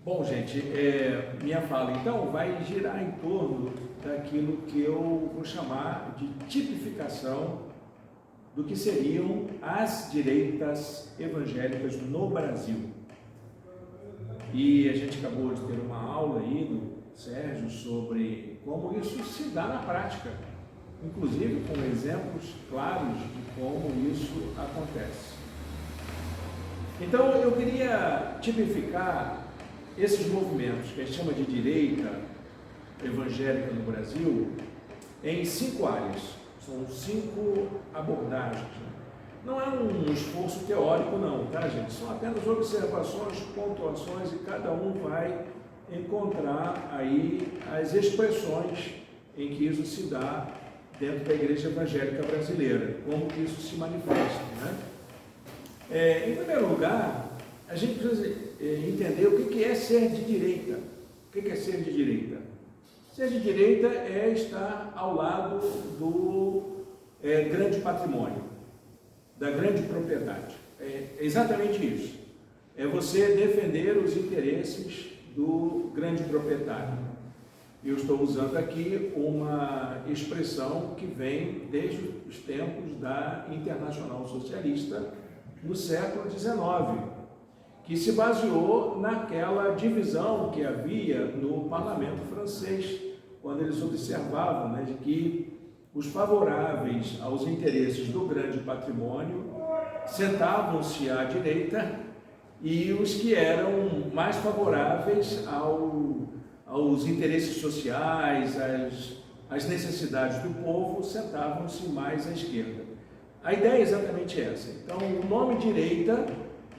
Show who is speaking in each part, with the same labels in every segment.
Speaker 1: Bom, gente, minha fala então vai girar em torno daquilo que eu vou chamar de tipificação do que seriam as direitas evangélicas no Brasil. E a gente acabou de ter uma aula aí do Sérgio sobre como isso se dá na prática, inclusive com exemplos claros de como isso acontece. Então eu queria tipificar esses movimentos que a gente chama de direita evangélica no Brasil em 5 áreas, são 5 abordagens. Não é um esforço teórico não, tá, gente? São apenas observações, pontuações e cada um vai encontrar aí as expressões em que isso se dá dentro da igreja evangélica brasileira, como que isso se manifesta, né? Em primeiro lugar, a gente precisa entender o que é ser de direita. O que é ser de direita? Ser de direita é estar ao lado do grande patrimônio, da grande propriedade. É exatamente isso. É você defender os interesses do grande proprietário. Eu estou usando aqui uma expressão que vem desde os tempos da Internacional Socialista no século XIX, que se baseou naquela divisão que havia no parlamento francês, quando eles observavam, né, de que os favoráveis aos interesses do grande patrimônio sentavam-se à direita e os que eram mais favoráveis aos interesses sociais, às necessidades do povo, sentavam-se mais à esquerda. A ideia é exatamente essa. Então, o nome direita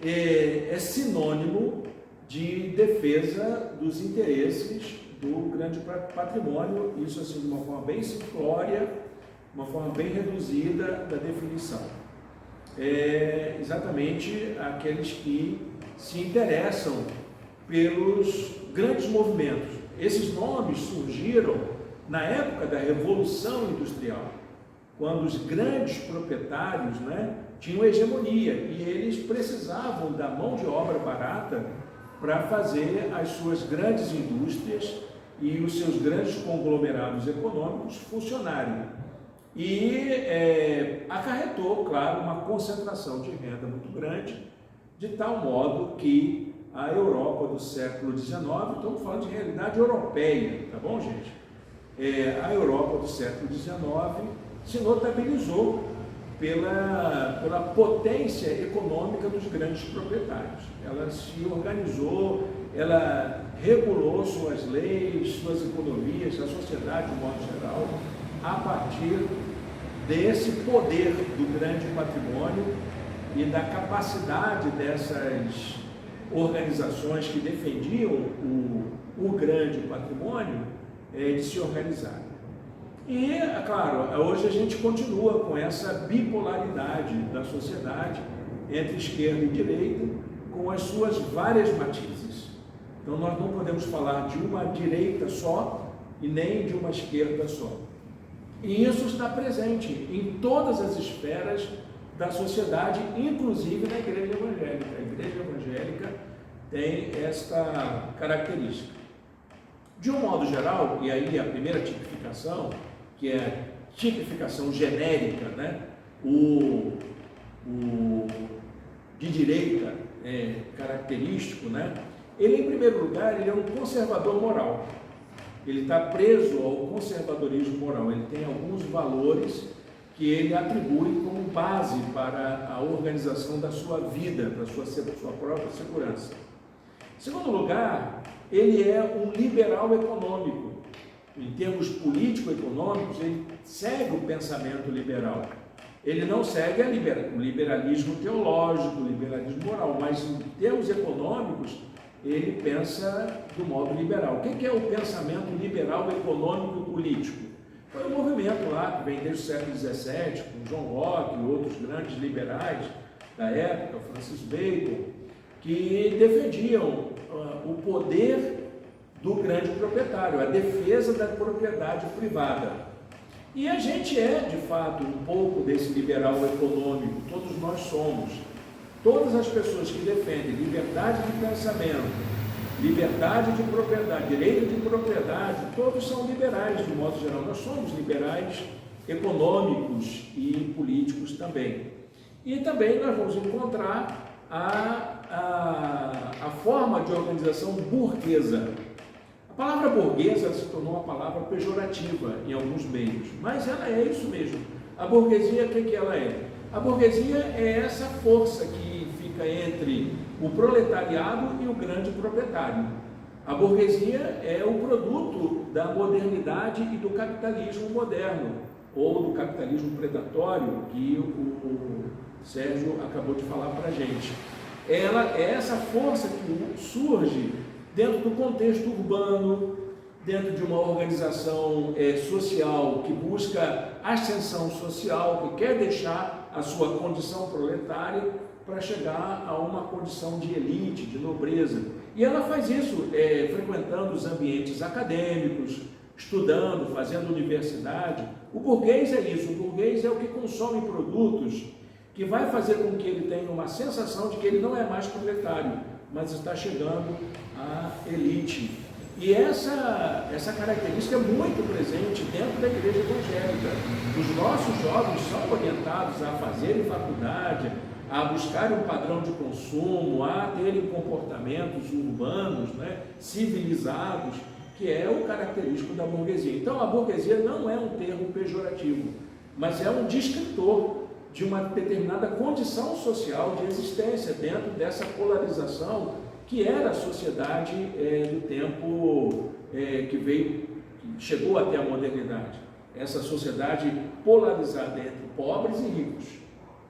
Speaker 1: é sinônimo de defesa dos interesses do grande patrimônio, isso assim de uma forma bem simplória, uma forma bem reduzida da definição. É exatamente aqueles que se interessam pelos grandes movimentos. Esses nomes surgiram na época da Revolução Industrial, quando os grandes proprietários, né, tinham hegemonia e eles precisavam da mão de obra barata para fazer as suas grandes indústrias e os seus grandes conglomerados econômicos funcionarem. E acarretou, claro, uma concentração de renda muito grande, de tal modo que a Europa do século XIX, estamos falando de realidade europeia, tá bom, gente? A Europa do século XIX se notabilizou pela potência econômica dos grandes proprietários. Ela se organizou, ela regulou suas leis, suas economias, a sociedade de modo geral, a partir desse poder do grande patrimônio e da capacidade dessas organizações que defendiam o grande patrimônio de se organizar. E, é claro, hoje a gente continua com essa bipolaridade da sociedade entre esquerda e direita, com as suas várias matizes. Então nós não podemos falar de uma direita só e nem de uma esquerda só. E isso está presente em todas as esferas da sociedade, inclusive na igreja evangélica. A igreja evangélica tem esta característica. De um modo geral, e aí a primeira tipificação, que é a tipificação genérica, né? O de direita característico, né? Ele, em primeiro lugar, ele é um conservador moral. Ele está preso ao conservadorismo moral. Ele tem alguns valores que ele atribui como base para a organização da sua vida, para a sua própria segurança. Em segundo lugar, ele é um liberal econômico. Em termos político-econômicos, ele segue o pensamento liberal. Ele não segue o liberalismo teológico, o liberalismo moral, mas em termos econômicos, ele pensa do modo liberal. O que é o pensamento liberal econômico e político? Foi um movimento lá que vem desde o século XVII, com John Locke e outros grandes liberais da época, Francis Bacon, que defendiam o poder do grande proprietário, a defesa da propriedade privada. E a gente de fato, um pouco desse liberal econômico, todos nós somos. Todas as pessoas que defendem liberdade de pensamento, liberdade de propriedade, direito de propriedade, todos são liberais de modo geral. Nós somos liberais econômicos e políticos também. E também nós vamos encontrar a forma de organização burguesa. A palavra burguesa se tornou uma palavra pejorativa em alguns meios, mas ela é isso mesmo. A burguesia, o que ela é? A burguesia é essa força que fica entre o proletariado e o grande proprietário. A burguesia é o produto da modernidade e do capitalismo moderno, ou do capitalismo predatório, que o Sérgio acabou de falar para a gente. Ela é essa força que surge dentro do contexto urbano, dentro de uma organização social que busca ascensão social, que quer deixar a sua condição proletária para chegar a uma condição de elite, de nobreza. E ela faz isso frequentando os ambientes acadêmicos, estudando, fazendo universidade. O burguês é isso, o burguês é o que consome produtos que vai fazer com que ele tenha uma sensação de que ele não é mais proletário, mas está chegando à elite. E essa característica é muito presente dentro da igreja evangélica. Os nossos jovens são orientados a fazerem faculdade, a buscar um padrão de consumo, a terem comportamentos urbanos, civilizados, que é o característico da burguesia. Então, a burguesia não é um termo pejorativo, mas é um descritor de uma determinada condição social de existência dentro dessa polarização que era a sociedade do tempo que chegou até a modernidade. Essa sociedade polarizada entre pobres e ricos.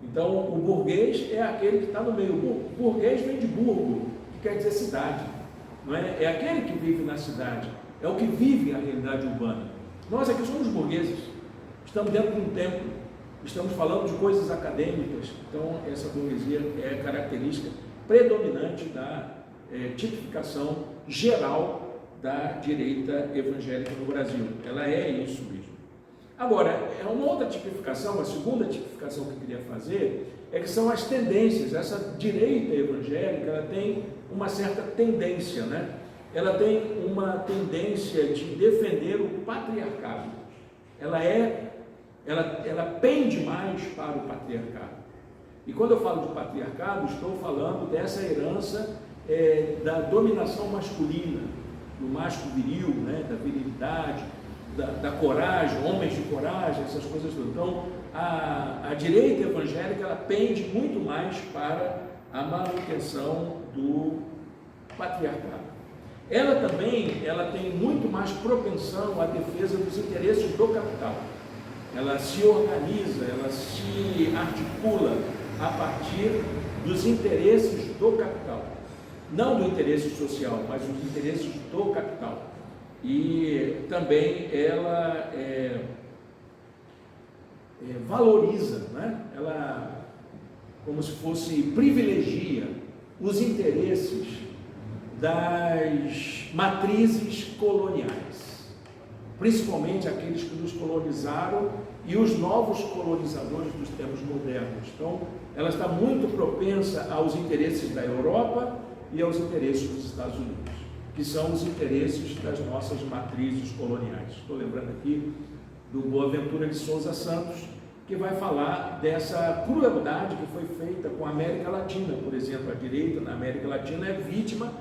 Speaker 1: Então, o burguês é aquele que está no meio. O burguês vem de burgo, que quer dizer cidade. Não é? É aquele que vive na cidade, é o que vive a realidade urbana. Nós aqui somos burgueses, estamos dentro de um templo, estamos falando de coisas acadêmicas. Então, essa burguesia é a característica predominante da tipificação geral da direita evangélica no Brasil. Ela é isso mesmo. Agora, uma outra tipificação, a segunda tipificação que eu queria fazer, é que são as tendências. Essa direita evangélica, ela tem uma certa tendência, Ela tem uma tendência de defender o patriarcado. Ela pende mais para o patriarcado. E quando eu falo de patriarcado, estou falando dessa herança da dominação masculina, do macho viril, da virilidade, da coragem, homens de coragem, essas coisas todas. Então, a direita evangélica, ela pende muito mais para a manutenção do patriarcado. Ela também tem muito mais propensão à defesa dos interesses do capital. Ela se organiza, ela se articula a partir dos interesses do capital. Não do interesse social, mas dos interesses do capital. E também ela valoriza, ela como se fosse privilegia os interesses das matrizes coloniais, principalmente aqueles que nos colonizaram e os novos colonizadores dos tempos modernos. Então, ela está muito propensa aos interesses da Europa e aos interesses dos Estados Unidos, que são os interesses das nossas matrizes coloniais. Estou lembrando aqui do Boaventura de Souza Santos, que vai falar dessa crueldade que foi feita com a América Latina. Por exemplo, a direita na América Latina é vítima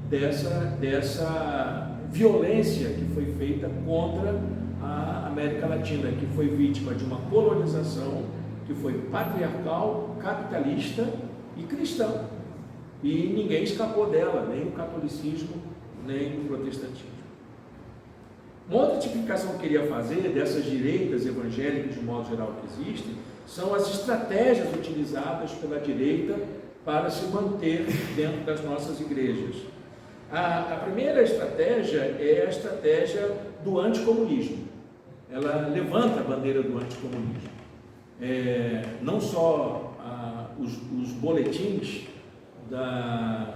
Speaker 1: dessa violência que foi feita contra a América Latina, que foi vítima de uma colonização que foi patriarcal, capitalista e cristã. E ninguém escapou dela, nem o catolicismo, nem o protestantismo. Uma outra tipificação que eu queria fazer dessas direitas evangélicas, de modo geral, que existem, são as estratégias utilizadas pela direita para se manter dentro das nossas igrejas. A primeira estratégia é a estratégia do anticomunismo. Ela levanta a bandeira do anticomunismo. Não só os boletins da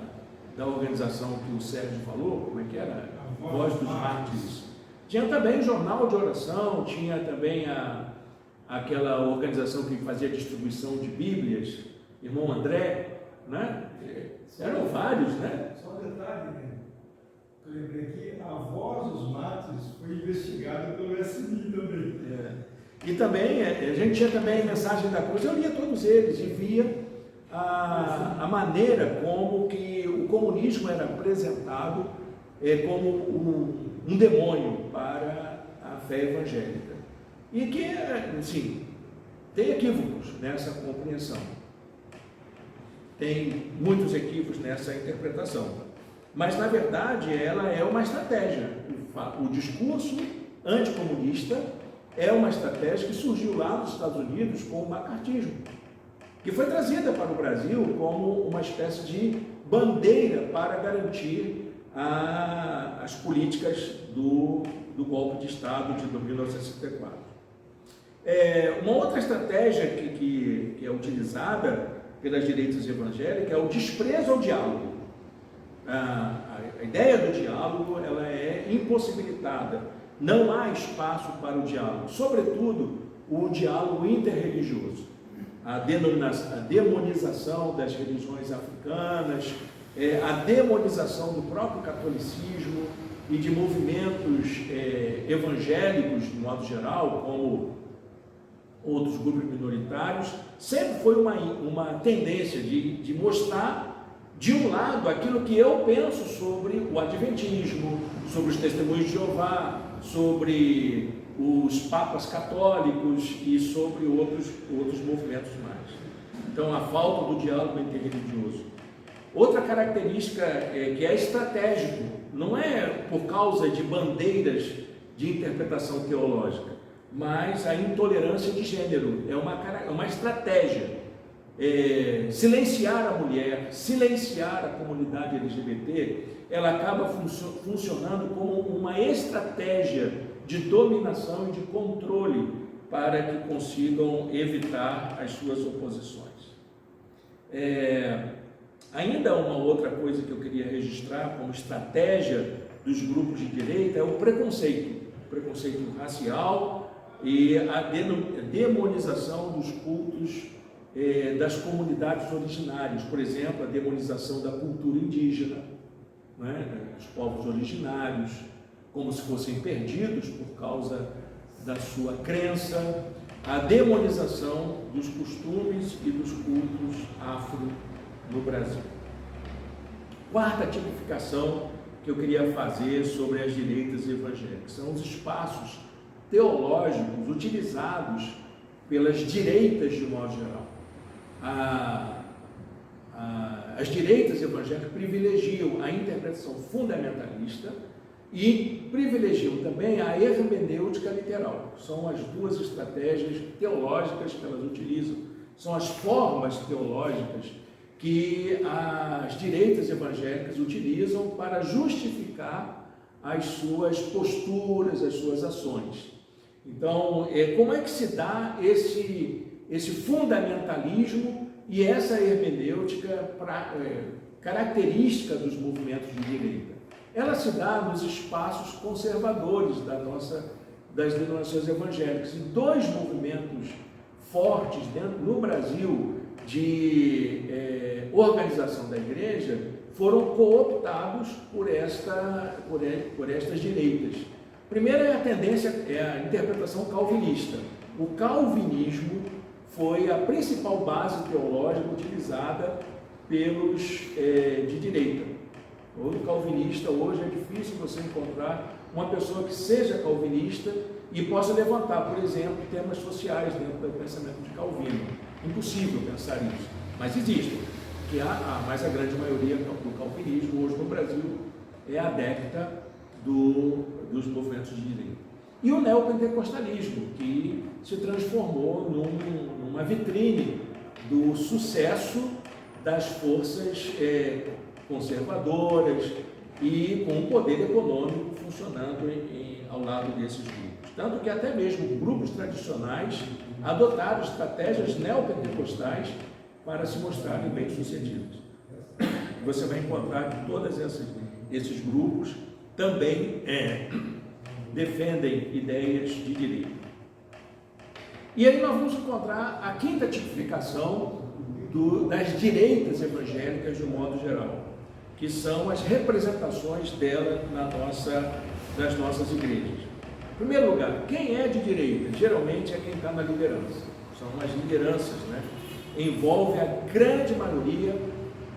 Speaker 1: organização que o Sérgio falou, como é que era? A Voz dos Mártires. Tinha também o Jornal de Oração, tinha também aquela organização que fazia distribuição de Bíblias, Irmão André, Eram vários,
Speaker 2: Só um detalhe, Eu lembrei que a voz dos mates foi investigada pelo SMI também.
Speaker 1: E também, a gente tinha também a Mensagem da Cruz, eu lia todos eles e via a maneira como que o comunismo era apresentado como um demônio para a fé evangélica. E que, assim, tem equívocos nessa compreensão. Tem muitos equívocos nessa interpretação. Mas, na verdade, ela é uma estratégia. O discurso anticomunista é uma estratégia que surgiu lá nos Estados Unidos com o macartismo, que foi trazida para o Brasil como uma espécie de bandeira para garantir as políticas do golpe de Estado de 1964. Uma outra estratégia que é utilizada pelas direitas evangélicas é o desprezo ao diálogo. A ideia do diálogo ela é impossibilitada. Não há espaço para o diálogo, sobretudo o diálogo interreligioso. A demonização das religiões africanas, a demonização do próprio catolicismo e de movimentos evangélicos, de modo geral, como outros grupos minoritários, sempre foi uma tendência de mostrar, de um lado, aquilo que eu penso sobre o adventismo, sobre os testemunhos de Jeová, sobre os papas católicos e sobre outros movimentos mais. Então, a falta do diálogo interreligioso. Outra característica que é estratégico, não é por causa de bandeiras de interpretação teológica, mas a intolerância de gênero, é uma estratégia. Silenciar a mulher, silenciar a comunidade LGBT, ela acaba funcionando como uma estratégia de dominação e de controle para que consigam evitar as suas oposições. Ainda uma outra coisa que eu queria registrar como estratégia dos grupos de direita é o preconceito racial e a demonização dos cultos das comunidades originárias, por exemplo, a demonização da cultura indígena, dos povos originários, como se fossem perdidos por causa da sua crença, a demonização dos costumes e dos cultos afro no Brasil. Quarta tipificação que eu queria fazer sobre as direitas evangélicas são os espaços teológicos utilizados pelas direitas de modo geral. As direitas evangélicas privilegiam a interpretação fundamentalista e privilegiam também a hermenêutica literal. São as duas estratégias teológicas que elas utilizam, são as formas teológicas que as direitas evangélicas utilizam para justificar as suas posturas, as suas ações. Então, como é que se dá esse fundamentalismo e essa hermenêutica característica dos movimentos de direita? Ela se dá nos espaços conservadores das denominações evangélicas. E dois movimentos fortes no Brasil de organização da igreja foram cooptados por estas direitas. Primeiro é a interpretação calvinista. O calvinismo foi a principal base teológica utilizada pelos de direita. O calvinista, hoje é difícil você encontrar uma pessoa que seja calvinista e possa levantar, por exemplo, temas sociais dentro do pensamento de Calvino. Impossível pensar isso, mas existe. Mas a grande maioria do calvinismo hoje no Brasil é adepta dos movimentos de direita. E o neopentecostalismo, que se transformou numa vitrine do sucesso das forças conservadoras e com o poder econômico funcionando ao lado desses grupos. Tanto que até mesmo grupos tradicionais adotaram estratégias neopentecostais para se mostrarem bem-sucedidos. Você vai encontrar que todos esses grupos também defendem ideias de direita. E aí nós vamos encontrar a quinta tipificação das direitas evangélicas de um modo geral, que são as representações dela nas nossas igrejas. Em primeiro lugar, quem é de direita? Geralmente é quem está na liderança, são as lideranças, né? Envolve a grande maioria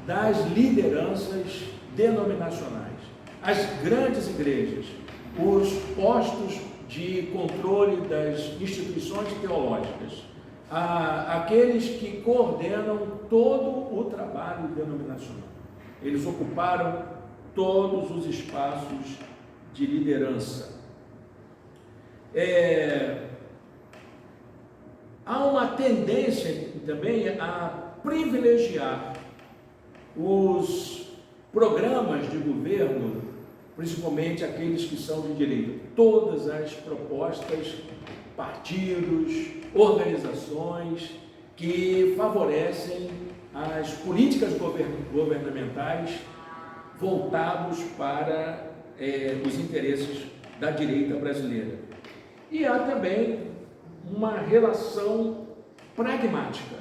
Speaker 1: das lideranças denominacionais, as grandes igrejas, os postos de controle das instituições teológicas, aqueles que coordenam todo o trabalho denominacional. Eles ocuparam todos os espaços de liderança. Há uma tendência também a privilegiar os programas de governo, principalmente aqueles que são de direita. Todas as propostas, partidos, organizações que favorecem as políticas governamentais voltados para os interesses da direita brasileira. E há também uma relação pragmática.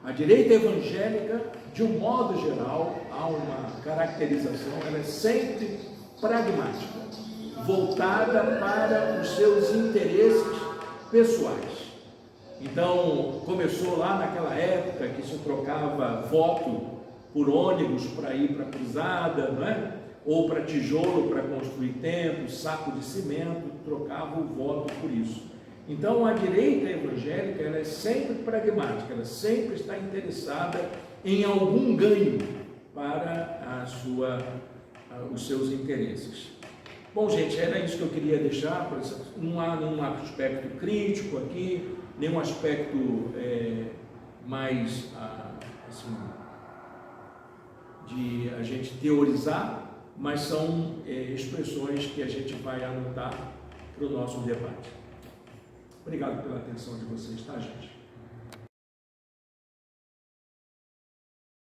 Speaker 1: A direita evangélica, de um modo geral, há uma caracterização, ela é sempre pragmática, voltada para os seus interesses pessoais. Então, começou lá naquela época que se trocava voto por ônibus para ir para a cruzada, não é? Ou para tijolo para construir templo, saco de cimento, trocava o voto por isso. Então, a direita evangélica, ela é sempre pragmática, ela sempre está interessada em algum ganho para os seus interesses. Bom, gente, era isso que eu queria deixar. Não há nenhum aspecto crítico aqui, nenhum aspecto mais assim, de a gente teorizar, mas são expressões que a gente vai anotar para o nosso debate. Obrigado pela atenção de vocês, tá, gente?